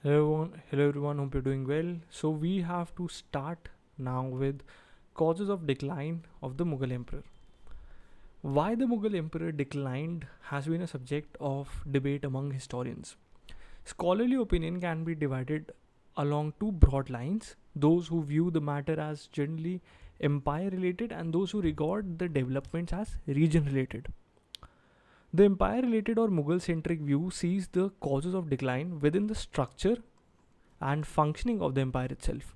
Hello everyone. Hope you're doing well. So we have to start now with causes of decline of the Mughal emperor. Why the Mughal emperor declined has been a subject of debate among historians. Scholarly opinion can be divided along two broad lines: those who view the matter as generally empire related, and those who regard the developments as region related. The empire related or Mughal centric view sees the causes of decline within the structure and functioning of the empire itself.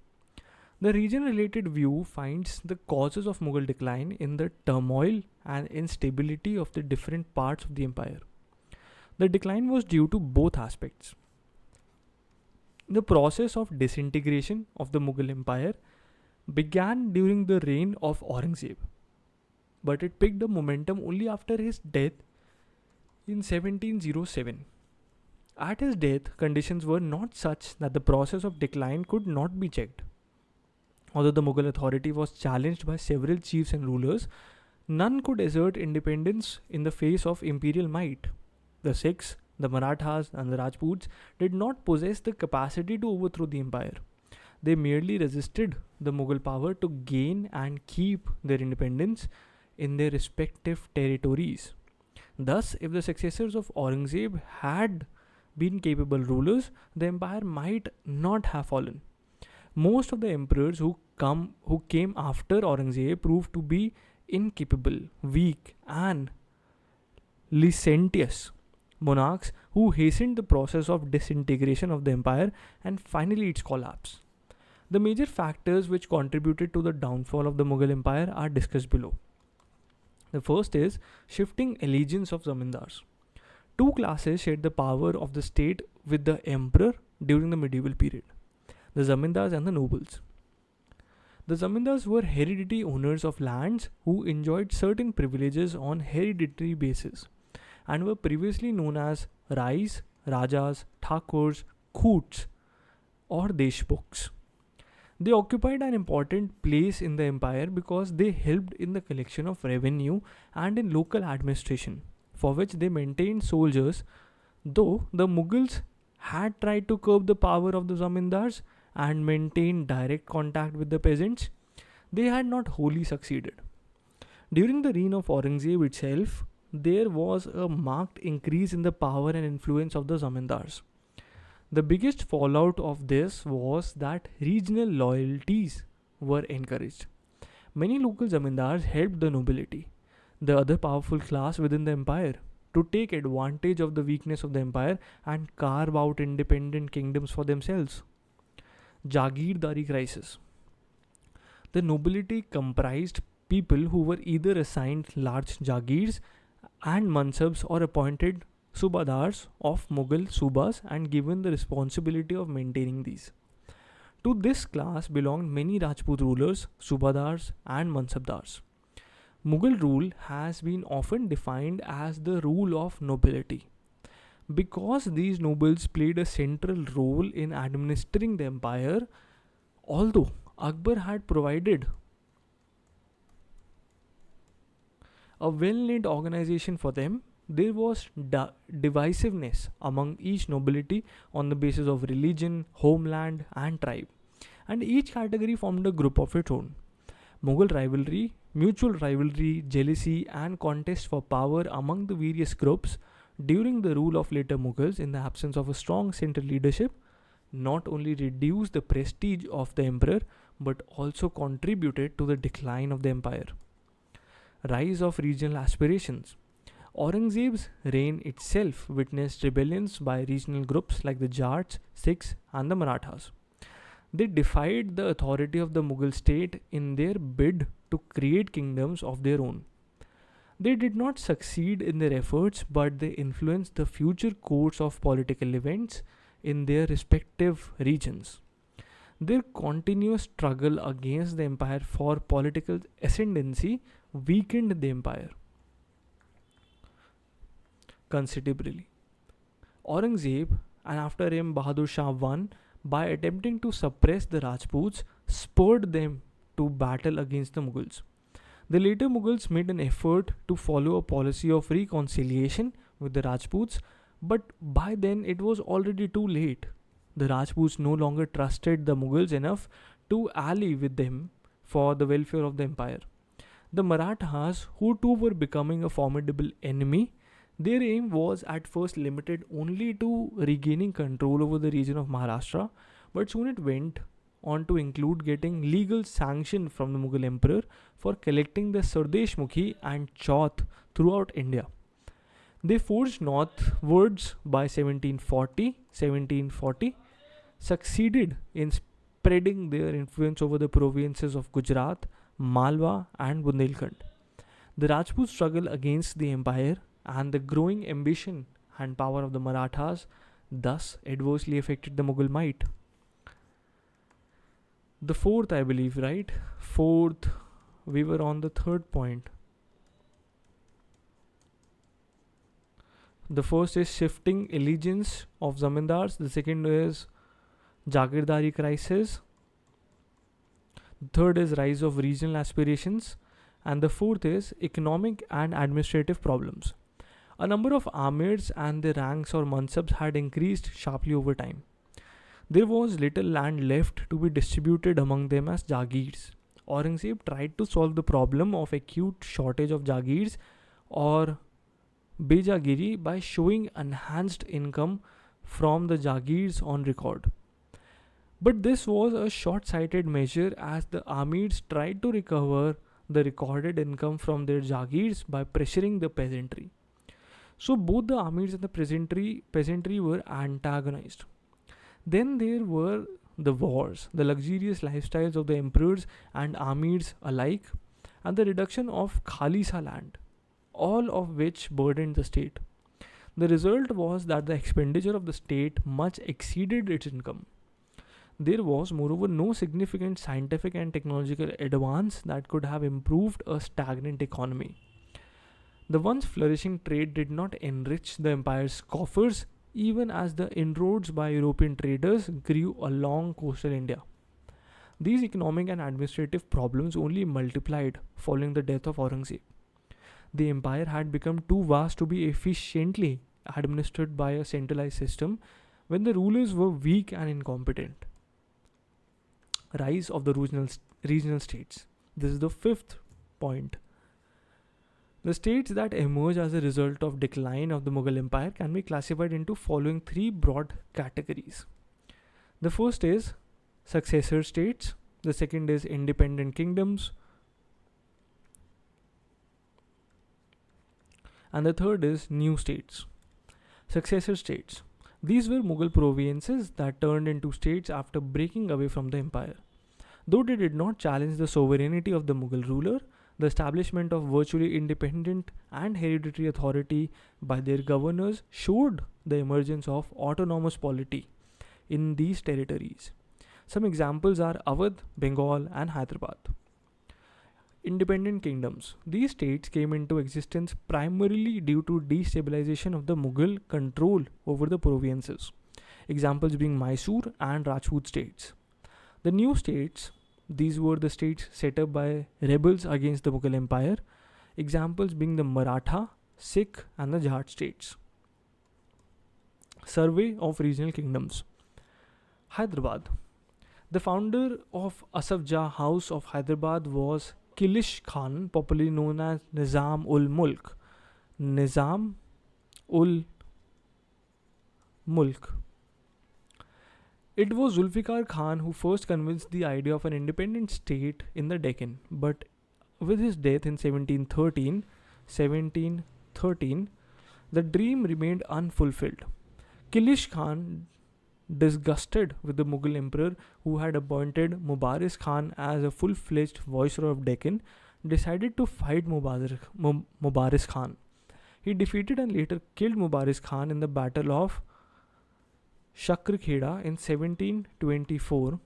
The region related view finds the causes of Mughal decline in the turmoil and instability of the different parts of the empire. The decline was due to both aspects. The process of disintegration of the Mughal empire began during the reign of Aurangzeb, but it picked up momentum only after his death in 1707. At his death, conditions were not such that the process of decline could not be checked. Although the Mughal authority was challenged by several chiefs and rulers, none could assert independence in the face of imperial might. The Sikhs, the Marathas, and the Rajputs did not possess the capacity to overthrow the empire. They merely resisted the Mughal power to gain and keep their independence in their respective territories. Thus, if the successors of Aurangzeb had been capable rulers, the empire might not have fallen. Most of the emperors who came after Aurangzeb proved to be incapable, weak, and licentious monarchs who hastened the process of disintegration of the empire and finally its collapse. The major factors which contributed to the downfall of the Mughal empire are discussed below. The first is shifting allegiance of Zamindars. Two classes shared the power of the state with the emperor during the medieval period: the Zamindars and the nobles. The Zamindars were hereditary owners of lands who enjoyed certain privileges on hereditary basis and were previously known as Rais, Rajas, Thakurs, Khoots, or Deshmukhs. They occupied an important place in the empire because they helped in the collection of revenue and in local administration, for which they maintained soldiers. Though the Mughals had tried to curb the power of the Zamindars and maintain direct contact with the peasants, they had not wholly succeeded. During the reign of Aurangzeb itself, there was a marked increase in the power and influence of the Zamindars. The biggest fallout of this was that regional loyalties were encouraged. Many local zamindars helped the nobility, the other powerful class within the empire, to take advantage of the weakness of the empire and carve out independent kingdoms for themselves. Jagirdari Crisis. The nobility comprised people who were either assigned large jagirs and mansabs or appointed subadars of Mughal subas and given the responsibility of maintaining these. To this class belonged many Rajput rulers, subadars, and mansabdars. Mughal rule has been often defined as the rule of nobility. Because these nobles played a central role in administering the empire, although Akbar had provided a well knit organization for them, there was divisiveness among each nobility on the basis of religion, homeland, and tribe, and each category formed a group of its own. Mughal rivalry, mutual rivalry, jealousy, and contest for power among the various groups during the rule of later Mughals, in the absence of a strong central leadership, not only reduced the prestige of the emperor but also contributed to the decline of the empire. Rise of regional aspirations. Aurangzeb's reign itself witnessed rebellions by regional groups like the Jats, Sikhs, and the Marathas. They defied the authority of the Mughal state in their bid to create kingdoms of their own. They did not succeed in their efforts, but they influenced the future course of political events in their respective regions. Their continuous struggle against the empire for political ascendancy weakened the empire considerably. Aurangzeb, and after him Bahadur Shah, won by attempting to suppress the Rajputs, spurred them to battle against the Mughals. The later Mughals made an effort to follow a policy of reconciliation with the Rajputs, but by then it was already too late. The Rajputs no longer trusted the Mughals enough to ally with them for the welfare of the empire. The Marathas, who too were becoming a formidable enemy, their aim was at first limited only to regaining control over the region of Maharashtra, but soon it went on to include getting legal sanction from the Mughal emperor for collecting the Sardeshmukhi and Chauth throughout India. They forged northwards by 1740, succeeded in spreading their influence over the provinces of Gujarat, Malwa, and Bundelkhand. The Rajput struggle against the empire and the growing ambition and power of the Marathas thus adversely affected the Mughal might. The fourth, I believe, right? Fourth, we were on the third point. The first is shifting allegiance of Zamindars. The second is Jagirdari Crisis. The third is rise of regional aspirations. And the fourth is economic and administrative problems. A number of amirs and their ranks or mansabs had increased sharply over time. There was little land left to be distributed among them as Jagirs. Aurangzeb tried to solve the problem of acute shortage of Jagirs or Bejagiri by showing enhanced income from the Jagirs on record. But this was a short sighted measure as the Amirs tried to recover the recorded income from their Jagirs by pressuring the peasantry. So both the Amirs and the peasantry were antagonized. Then there were the wars, the luxurious lifestyles of the emperors and amirs alike, and the reduction of Khalisa land, all of which burdened the state. The result was that the expenditure of the state much exceeded its income. There was, moreover, no significant scientific and technological advance that could have improved a stagnant economy. The once flourishing trade did not enrich the empire's coffers even as the inroads by European traders grew along coastal India. These economic and administrative problems only multiplied following the death of Aurangzeb. The empire had become too vast to be efficiently administered by a centralized system when the rulers were weak and incompetent. Rise of the regional states. This is the fifth point. The states that emerge as a result of decline of the Mughal Empire can be classified into following three broad categories. The first is successor states, the second is independent kingdoms, and the third is new states. Successor states. These were Mughal provinces that turned into states after breaking away from the empire. Though they did not challenge the sovereignty of the Mughal ruler, the establishment of virtually independent and hereditary authority by their governors showed the emergence of autonomous polity in these territories. Some examples are Awadh, Bengal, and Hyderabad. Independent kingdoms. These states came into existence primarily due to destabilization of the Mughal control over the provinces. Examples being Mysore and Rajput states. The new states, these were the states set up by rebels against the Mughal Empire. Examples being the Maratha, Sikh, and the Jats states. Survey of regional kingdoms. Hyderabad. The founder of Asaf House of Hyderabad was Kilish Khan, popularly known as Nizam ul Mulk. Nizam ul Mulk. It was Zulfikar Khan who first convinced the idea of an independent state in the Deccan, but with his death in 1713, the dream remained unfulfilled. Kilish Khan, disgusted with the Mughal emperor who had appointed Mubarak Khan as a full-fledged viceroy of Deccan, decided to fight Mubarak Khan. He defeated and later killed Mubarak Khan in the Battle of Shakarkheda in 1724.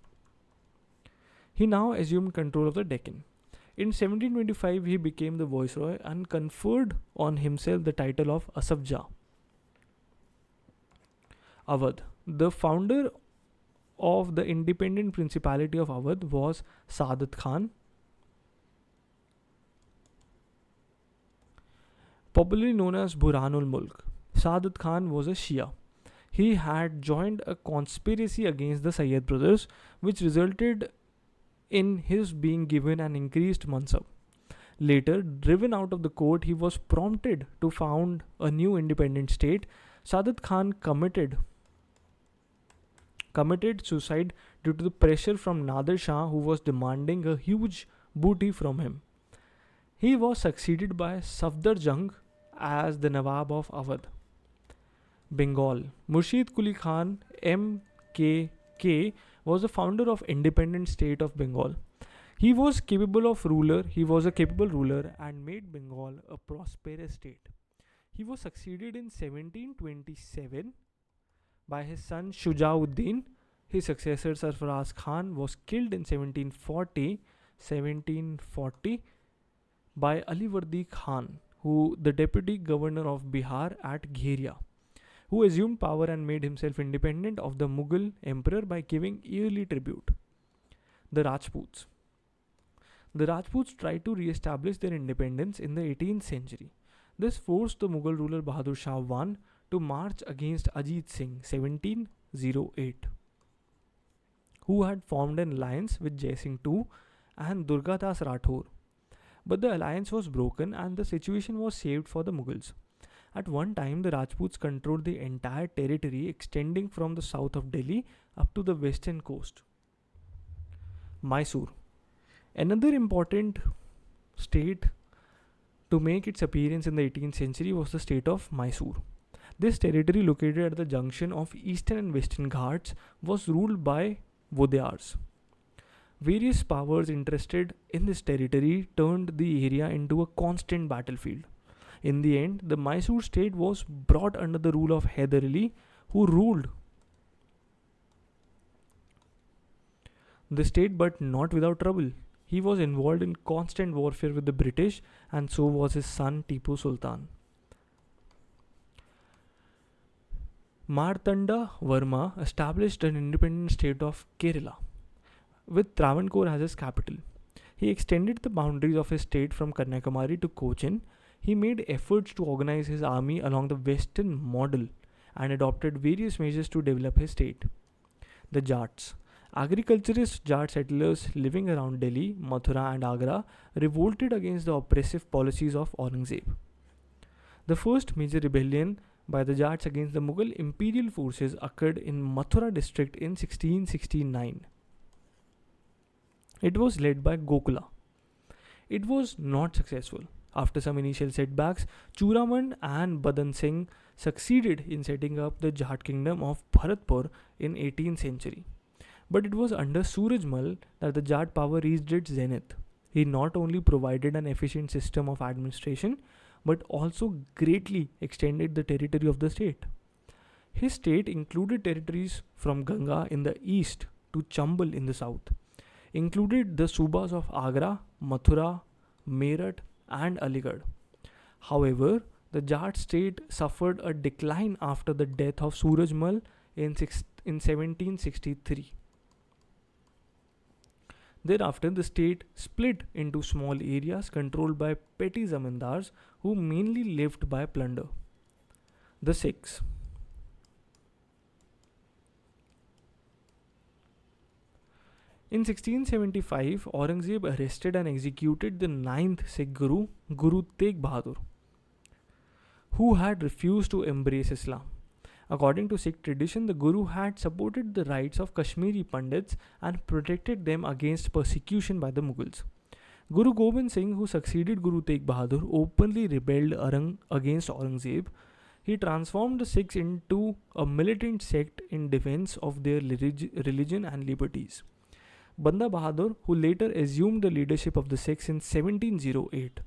He now assumed control of the Deccan. In 1725, he became the viceroy and conferred on himself the title of Asaf Jah. Awadh. The founder of the independent principality of Awadh was Saadat Khan, popularly known as Burhanul Mulk. Saadat Khan was a Shia. He had joined a conspiracy against the Sayyid brothers, which resulted in his being given an increased mansab. Later, driven out of the court, he was prompted to found a new independent state. Sadat Khan committed suicide due to the pressure from Nader Shah, who was demanding a huge booty from him. He was succeeded by Safdar Jung as the Nawab of Awadh. Bengal. Murshid Quli Khan MKK was the founder of independent state of Bengal. He was a capable ruler and made Bengal a prosperous state. He was succeeded in 1727 by his son Shujauddin. His successor Sarfaraz Khan was killed in 1740 by Alivardi Khan, who the deputy governor of Bihar at Gheria, who assumed power and made himself independent of the Mughal emperor by giving yearly tribute. The Rajputs. The Rajputs tried to re-establish their independence in the 18th century. This forced the Mughal ruler Bahadur Shah I to march against Ajit Singh 1708, who had formed an alliance with Jai Singh II and Durgadas Rathore. But the alliance was broken and the situation was saved for the Mughals. At one time, the Rajputs controlled the entire territory extending from the south of Delhi up to the western coast. Mysore. Another important state to make its appearance in the 18th century was the state of Mysore. This territory, located at the junction of eastern and western Ghats, was ruled by Vodayars. Various powers interested in this territory turned the area into a constant battlefield. In the end, the Mysore state was brought under the rule of Hyder Ali, who ruled the state but not without trouble. He was involved in constant warfare with the British, and so was his son Tipu Sultan. Martanda Varma established an independent state of Kerala, with Travancore as his capital. He extended the boundaries of his state from Kanyakumari to Cochin. He made efforts to organize his army along the western model and adopted various measures to develop his state. The Jats. Agriculturist Jat settlers living around Delhi, Mathura, and Agra revolted against the oppressive policies of Aurangzeb. The first major rebellion by the Jats against the Mughal imperial forces occurred in Mathura district in 1669. It was led by Gokula. It was not successful. After some initial setbacks, Churaman and Badan Singh succeeded in setting up the Jat kingdom of Bharatpur in 18th century. But it was under Surajmal that the Jat power reached its zenith. He not only provided an efficient system of administration, but also greatly extended the territory of the state. His state included territories from Ganga in the east to Chambal in the south, included the Subas of Agra, Mathura, Meerut, and Aligarh. However, the Jat state suffered a decline after the death of Surajmal in 1763. Thereafter, the state split into small areas controlled by petty Zamindars who mainly lived by plunder. The Sikhs. In 1675, Aurangzeb arrested and executed the 9th Sikh Guru, Guru Tegh Bahadur, who had refused to embrace Islam. According to Sikh tradition, the Guru had supported the rights of Kashmiri Pandits and protected them against persecution by the Mughals. Guru Gobind Singh, who succeeded Guru Tegh Bahadur, openly rebelled against Aurangzeb. He transformed the Sikhs into a militant sect in defense of their religion and liberties. Banda Bahadur, who later assumed the leadership of the Sikhs in 1708,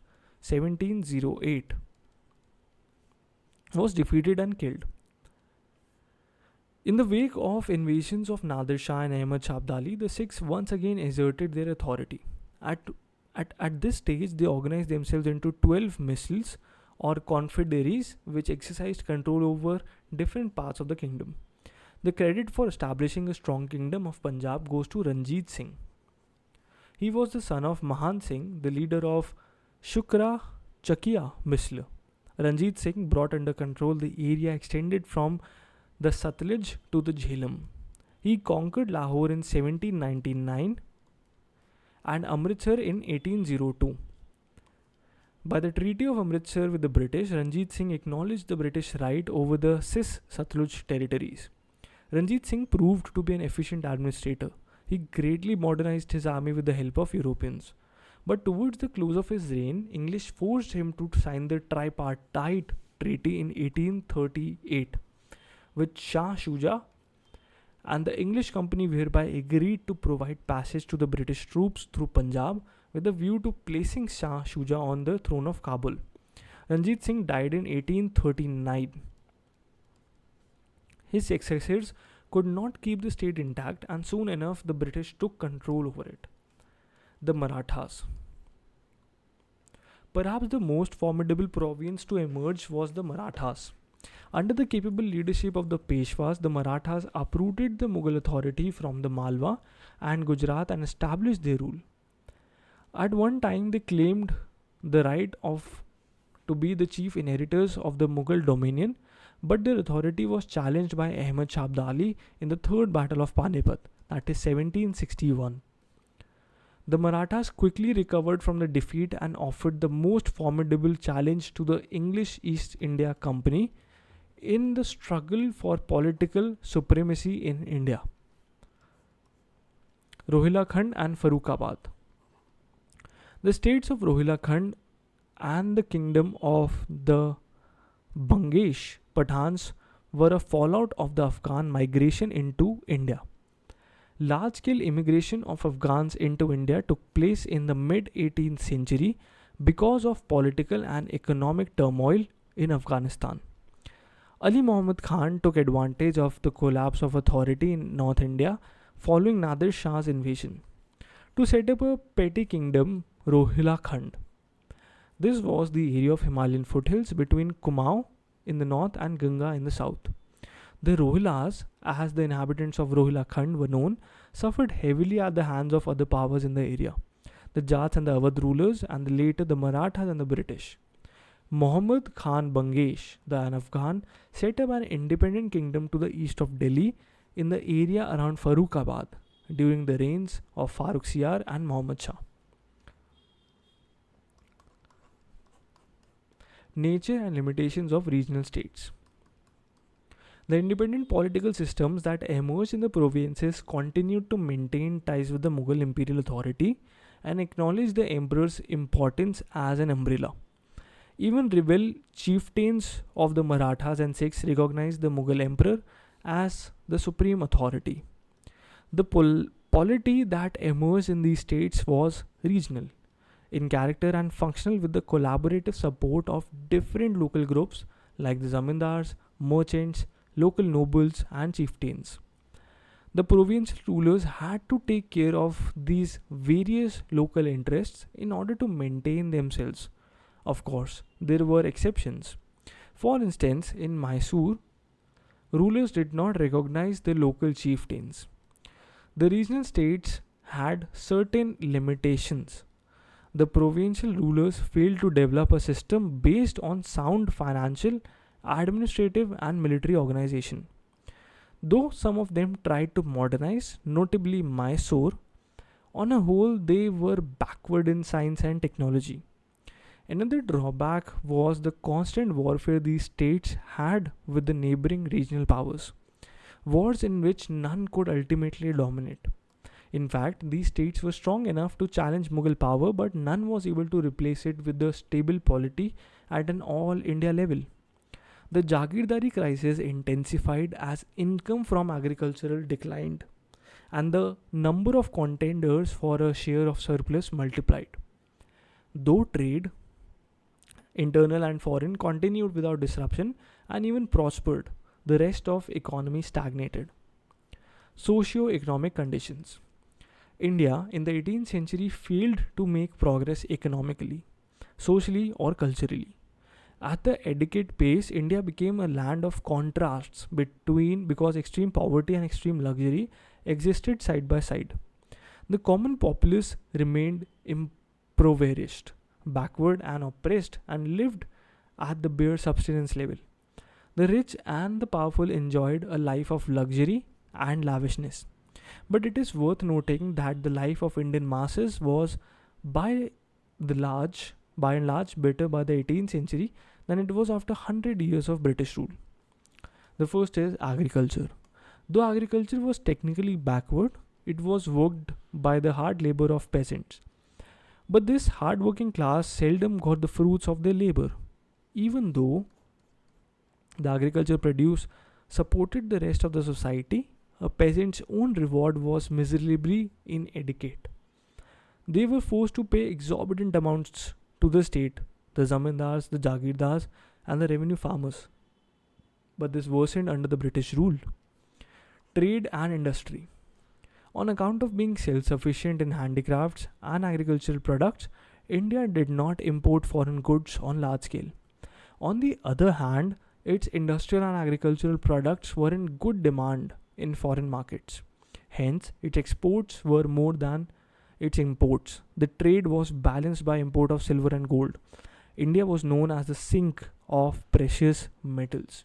was defeated and killed. In the wake of invasions of Nader Shah and Ahmad Shah Abdali, the Sikhs once again asserted their authority. At this stage, they organized themselves into 12 misls or confederacies which exercised control over different parts of the kingdom. The credit for establishing a strong kingdom of Punjab goes to Ranjit Singh. He was the son of Mahan Singh, the leader of Shukra Chakia Misl. Ranjit Singh brought under control the area extended from the Satluj to the Jhelum. He conquered Lahore in 1799 and Amritsar in 1802. By the Treaty of Amritsar with the British, Ranjit Singh acknowledged the British right over the Cis Satluj territories. Ranjit Singh proved to be an efficient administrator. He greatly modernized his army with the help of Europeans. But towards the close of his reign, English forced him to sign the tripartite treaty in 1838 with Shah Shuja and the English company, whereby agreed to provide passage to the British troops through Punjab with a view to placing Shah Shuja on the throne of Kabul. Ranjit Singh died in 1839. His successors could not keep the state intact, and soon enough the British took control over it. The Marathas. Perhaps the most formidable province to emerge was the Marathas. Under the capable leadership of the Peshwas, the Marathas uprooted the Mughal authority from the Malwa and Gujarat and established their rule. At one time, they claimed the right to be the chief inheritors of the Mughal dominion, but their authority was challenged by Ahmad Shah Abdali in the Third Battle of Panipat, that is 1761. The Marathas quickly recovered from the defeat and offered the most formidable challenge to the English East India Company in the struggle for political supremacy in India. Rohilakhand and Farukhabad. The states of Rohilakhand and the kingdom of the Bangesh Pathans were a fallout of the Afghan migration into India. Large-scale immigration of Afghans into India took place in the mid-18th century because of political and economic turmoil in Afghanistan. Ali Muhammad Khan took advantage of the collapse of authority in North India following Nadir Shah's invasion to set up a petty kingdom, Rohilakhand. This was the area of Himalayan foothills between Kumaon in the north and Ganga in the south. The Rohilas, as the inhabitants of Rohilakhand were known, suffered heavily at the hands of other powers in the area, the Jats and the Awadh rulers, and later the Marathas and the British. Muhammad Khan Bangesh, an Afghan, set up an independent kingdom to the east of Delhi in the area around Farukhabad during the reigns of Farrukhsiyar and Muhammad Shah. Nature and limitations of regional states. The independent political systems that emerged in the provinces continued to maintain ties with the Mughal imperial authority and acknowledged the emperor's importance as an umbrella. Even rebel chieftains of the Marathas and Sikhs recognized the Mughal emperor as the supreme authority. The polity that emerged in these states was regional in character and functional, with the collaborative support of different local groups like the Zamindars, merchants, local nobles, and chieftains. The provincial rulers had to take care of these various local interests in order to maintain themselves. Of course, there were exceptions. For instance, in Mysore, rulers did not recognize the local chieftains. The regional states had certain limitations. The provincial rulers failed to develop a system based on sound financial, administrative, and military organization. Though some of them tried to modernize, notably Mysore, on a whole they were backward in science and technology. Another drawback was the constant warfare these states had with the neighboring regional powers, wars in which none could ultimately dominate. In fact, these states were strong enough to challenge Mughal power, but none was able to replace it with a stable polity at an all India level. The Jagirdari crisis intensified as income from agriculture declined, and the number of contenders for a share of surplus multiplied. Though trade, internal and foreign, continued without disruption and even prospered, the rest of economy stagnated. Socio-economic conditions. India in the 18th century failed to make progress economically, socially, or culturally. At the adequate pace, India became a land of contrasts because extreme poverty and extreme luxury existed side by side. The common populace remained impoverished, backward, and oppressed, and lived at the bare subsistence level. The rich and the powerful enjoyed a life of luxury and lavishness. But it is worth noting that the life of Indian masses was by by and large better by the 18th century than it was after 100 years of British rule. The first is agriculture. Though agriculture was technically backward, it was worked by the hard labor of peasants. But this hard working class seldom got the fruits of their labor. Even though the agriculture produce supported the rest of the society, a peasant's own reward was miserably inadequate. They were forced to pay exorbitant amounts to the state, the Zamindars, the Jagirdars, and the revenue farmers. But this worsened under the British rule. Trade and industry. On account of being self sufficient in handicrafts and agricultural products, India did not import foreign goods on large scale. On the other hand, its industrial and agricultural products were in good demand in foreign markets. Hence, its exports were more than its imports. The trade was balanced by import of silver and gold. India was known as the sink of precious metals.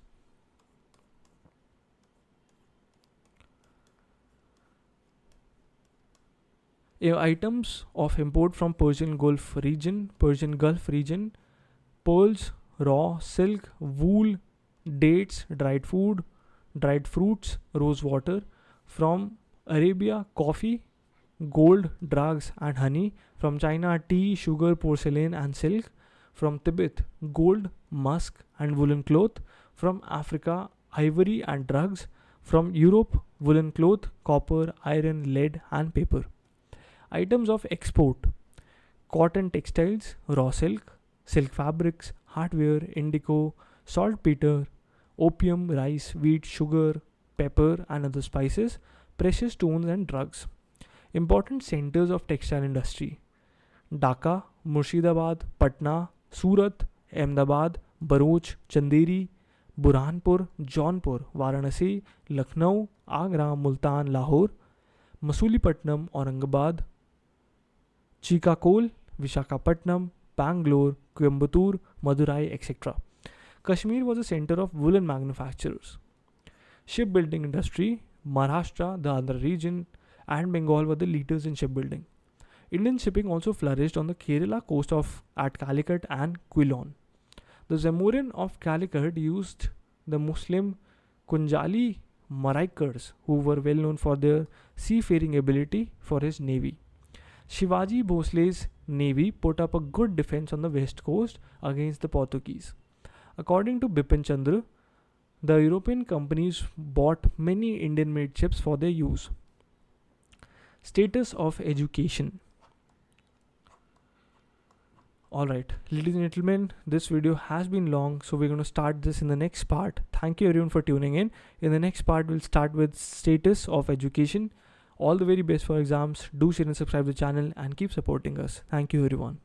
Items of import from Persian Gulf region, pearls, raw silk, wool, dates, dried fruits, rose water. From Arabia, coffee, gold, drugs, and honey. From China, tea, sugar, porcelain, and silk. From Tibet, gold, musk, and woolen cloth. From Africa, ivory and drugs. From Europe, woolen cloth, copper, iron, lead, and paper. Items of export: cotton textiles, raw silk, silk fabrics, hardware, indigo, saltpeter, opium, rice, wheat, sugar, pepper, and other spices, precious stones, and drugs. Important centers of textile industry: Dhaka, Murshidabad, Patna, Surat, Ahmedabad, Bharuch, Chanderi, Burhanpur, Jaunpur, Varanasi, Lucknow, Agra, Multan, Lahore, Masulipatam, Aurangabad, Chikakol, Vishakhapatnam, Bangalore, Coimbatore, Madurai, etc. Kashmir was a center of woolen manufacturers. Shipbuilding industry: Maharashtra, the Andhra region, and Bengal were the leaders in shipbuilding. Indian shipping also flourished on the Kerala coast of at Calicut and Quilon. The Zamorin of Calicut used the Muslim Kunjali Maraikars, who were well known for their seafaring ability, for his navy. Shivaji Bhosle's navy put up a good defense on the west coast against the Portuguese. According to Bipin Chandra, the European companies bought many Indian made ships for their use. Status of education. Alright, ladies and gentlemen, this video has been long, so we're going to start this in the next part. Thank you everyone for tuning in. In the next part, we'll start with status of education. All the very best for exams. Do share and subscribe to the channel and keep supporting us. Thank you everyone.